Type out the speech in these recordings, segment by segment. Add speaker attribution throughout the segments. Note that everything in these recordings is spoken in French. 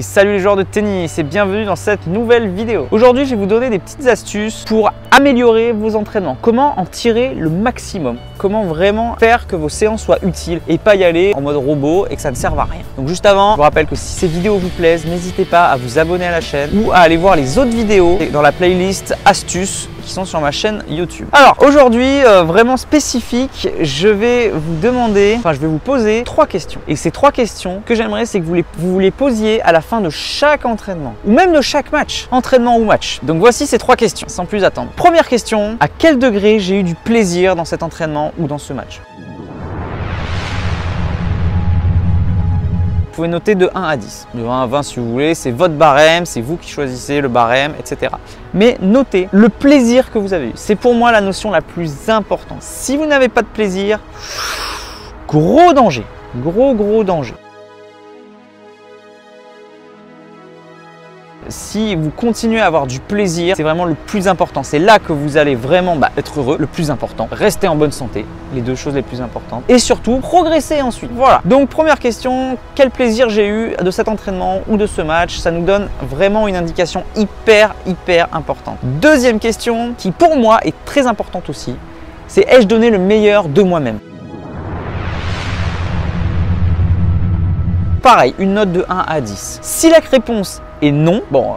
Speaker 1: Et salut les joueurs de tennis et bienvenue dans cette nouvelle vidéo. Aujourd'hui, je vais vous donner des petites astuces pour améliorer vos entraînements. Comment en tirer le maximum. Comment vraiment faire que vos séances soient utiles et pas y aller en mode robot et que ça ne serve à rien. Donc juste avant, je vous rappelle que si ces vidéos vous plaisent, n'hésitez pas à vous abonner à la chaîne ou à aller voir les autres vidéos dans la playlist astuces qui sont sur ma chaîne YouTube. Alors aujourd'hui, vraiment spécifique, je vais vous poser 3 questions. Et ces 3 questions que j'aimerais, c'est que vous les posiez à la fin de chaque entraînement ou même de chaque match, entraînement ou match. Donc voici ces 3 questions, sans plus attendre. Première question, à quel degré j'ai eu du plaisir dans cet entraînement ou dans ce match? Vous pouvez noter de 1 à 10, de 1 à 20 si vous voulez, c'est votre barème, c'est vous qui choisissez le barème, etc. Mais notez le plaisir que vous avez eu. C'est pour moi la notion la plus importante. Si vous n'avez pas de plaisir, gros danger, gros danger. Si vous continuez à avoir du plaisir, c'est vraiment le plus important. C'est là que vous allez vraiment être heureux, le plus important. Rester en bonne santé, les 2 choses les plus importantes. Et surtout, progresser ensuite. Voilà. Donc, première question, quel plaisir j'ai eu de cet entraînement ou de ce match? Ça nous donne vraiment une indication hyper importante. Deuxième question, qui pour moi est très importante aussi, c'est ai-je donné le meilleur de moi-même? Pareil, une note de 1 à 10. Si la réponse est non, bon,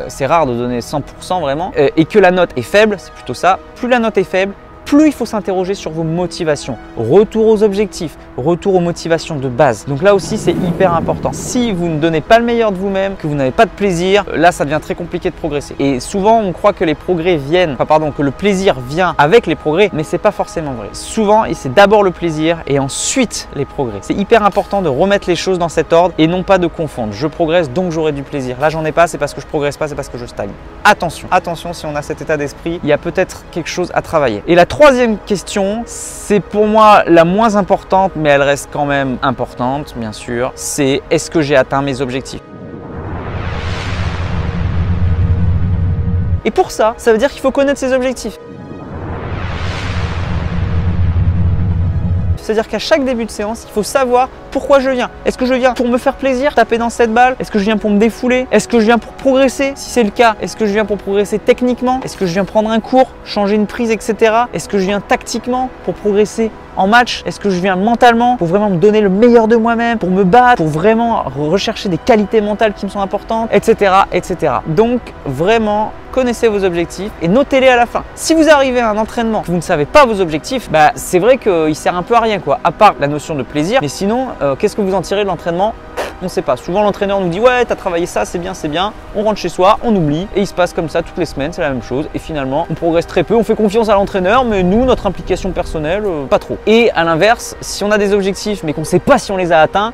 Speaker 1: c'est rare de donner 100% vraiment, et que la note est faible, c'est plutôt ça, plus la note est faible, plus il faut s'interroger sur vos motivations. Retour aux objectifs, retour aux motivations de base. Donc là aussi, c'est hyper important. Si vous ne donnez pas le meilleur de vous-même, que vous n'avez pas de plaisir, là, ça devient très compliqué de progresser. Et souvent, on croit que les progrès que le plaisir vient avec les progrès, mais c'est pas forcément vrai. Souvent, c'est d'abord le plaisir et ensuite les progrès. C'est hyper important de remettre les choses dans cet ordre et non pas de confondre. Je progresse, donc j'aurai du plaisir. Là, j'en ai pas, c'est parce que je progresse pas, c'est parce que je stagne. Attention, si on a cet état d'esprit, il y a peut-être quelque chose à travailler. Et la troisième question, c'est pour moi la moins importante, mais elle reste quand même importante, bien sûr, c'est est-ce que j'ai atteint mes objectifs? Et pour ça, ça veut dire qu'il faut connaître ses objectifs. C'est-à-dire qu'à chaque début de séance, il faut savoir pourquoi je viens. Est-ce que je viens pour me faire plaisir, taper dans cette balle? Est-ce que je viens pour me défouler? Est-ce que je viens pour progresser? Si c'est le cas, est-ce que je viens pour progresser techniquement? Est-ce que je viens prendre un cours, changer une prise, etc. Est-ce que je viens tactiquement pour progresser en match? Est-ce que je viens mentalement pour vraiment me donner le meilleur de moi-même, pour me battre, pour vraiment rechercher des qualités mentales qui me sont importantes, etc. etc. Donc vraiment, connaissez vos objectifs et notez-les à la fin. Si vous arrivez à un entraînement que vous ne savez pas vos objectifs, c'est vrai qu'il sert un peu à rien, quoi, à part la notion de plaisir. Mais sinon, qu'est-ce que vous en tirez de l'entraînement? On ne sait pas. Souvent, l'entraîneur nous dit « Ouais, tu as travaillé ça, c'est bien, c'est bien. » On rentre chez soi, on oublie et il se passe comme ça toutes les semaines, c'est la même chose. Et finalement, on progresse très peu. On fait confiance à l'entraîneur, mais nous, notre implication personnelle, pas trop. Et à l'inverse, si on a des objectifs mais qu'on ne sait pas si on les a atteints,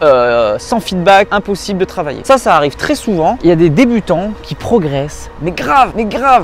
Speaker 1: sans feedback, impossible de travailler. Ça arrive très souvent. Il y a des débutants qui progressent, mais grave.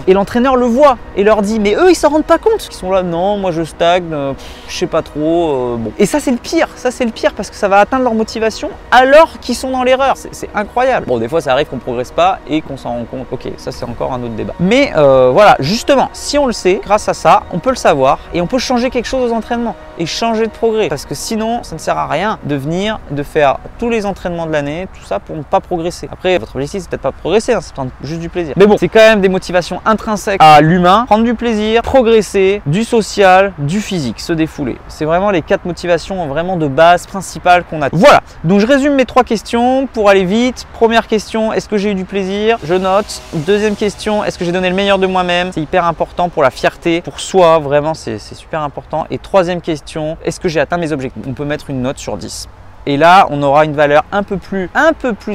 Speaker 1: Et l'entraîneur le voit et leur dit « Mais eux, ils s'en rendent pas compte. » Ils sont là « Non, moi je stagne, je sais pas trop. Bon. » Et ça, c'est le pire. Ça, c'est le pire parce que ça va atteindre leur motivation alors qu'ils sont dans l'erreur. C'est incroyable. Bon, des fois, ça arrive qu'on progresse pas et qu'on s'en rend compte. Ok, ça, c'est encore un autre débat. Mais voilà, justement, si on le sait, grâce à ça, on peut le savoir et on peut changer quelque chose aux entraînements et changer de progrès. Parce que sinon, ça ne sert à rien de venir, de faire tous les entraînements de l'année, tout ça pour ne pas progresser. Après, votre objectif, c'est peut-être pas progresser, hein, c'est juste du plaisir. Mais bon, c'est quand même des motivations intrinsèques à l'humain. Prendre du plaisir, progresser, du social, du physique, se défouler. C'est vraiment les 4 motivations vraiment de base principales qu'on a. Voilà, donc je résume mes 3 questions pour aller vite. Première question, est-ce que j'ai eu du plaisir? Je note. Deuxième question, est-ce que j'ai donné le meilleur de moi-même? C'est hyper important pour la fierté, pour soi, vraiment, c'est super important. Et troisième question, est-ce que j'ai atteint mes objectifs? On peut mettre une note sur 10. Et là, on aura une valeur un peu plus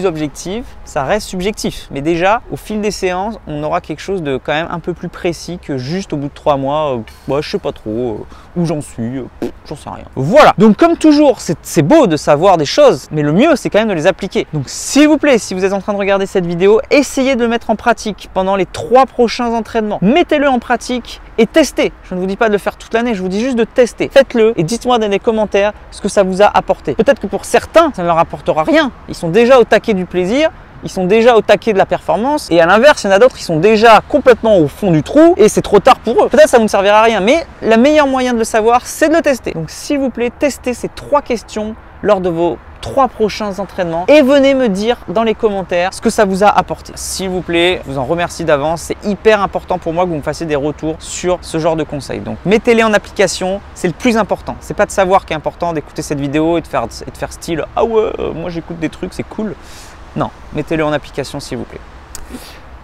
Speaker 1: objective. Ça reste subjectif, mais déjà, au fil des séances, on aura quelque chose de quand même un peu plus précis que juste au bout de 3 mois. Je sais pas trop où j'en suis, j'en sais rien. Voilà. Donc, comme toujours, c'est beau de savoir des choses, mais le mieux, c'est quand même de les appliquer. Donc, s'il vous plaît, si vous êtes en train de regarder cette vidéo, essayez de le mettre en pratique pendant les 3 prochains entraînements. Mettez-le en pratique et testez. Je ne vous dis pas de le faire toute l'année, je vous dis juste de tester. Faites-le et dites-moi dans les commentaires ce que ça vous a apporté. Peut-être que pour certains, ça ne leur apportera rien. Ils sont déjà au taquet du plaisir. Ils sont déjà au taquet de la performance et à l'inverse, il y en a d'autres qui sont déjà complètement au fond du trou et c'est trop tard pour eux. Peut-être ça ne vous servira à rien, mais le meilleur moyen de le savoir, c'est de le tester. Donc s'il vous plaît, testez ces 3 questions lors de vos 3 prochains entraînements et venez me dire dans les commentaires ce que ça vous a apporté. S'il vous plaît, je vous en remercie d'avance. C'est hyper important pour moi que vous me fassiez des retours sur ce genre de conseils. Donc mettez-les en application, c'est le plus important. C'est pas de savoir qui est important, d'écouter cette vidéo et de faire style « Ah ouais, moi j'écoute des trucs, c'est cool ». Non, mettez-le en application s'il vous plaît.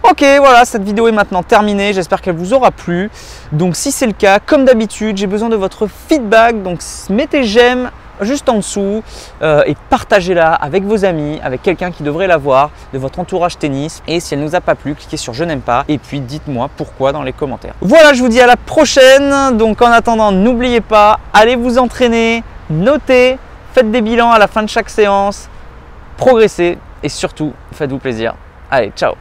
Speaker 1: Ok, voilà, cette vidéo est maintenant terminée. J'espère qu'elle vous aura plu. Donc si c'est le cas, comme d'habitude, j'ai besoin de votre feedback. Donc mettez j'aime juste en dessous et partagez-la avec vos amis, avec quelqu'un qui devrait la voir, de votre entourage tennis. Et si elle ne nous a pas plu, cliquez sur je n'aime pas et puis dites-moi pourquoi dans les commentaires. Voilà, je vous dis à la prochaine. Donc en attendant, n'oubliez pas, allez vous entraîner, notez, faites des bilans à la fin de chaque séance, progressez et surtout, faites-vous plaisir. Allez, ciao!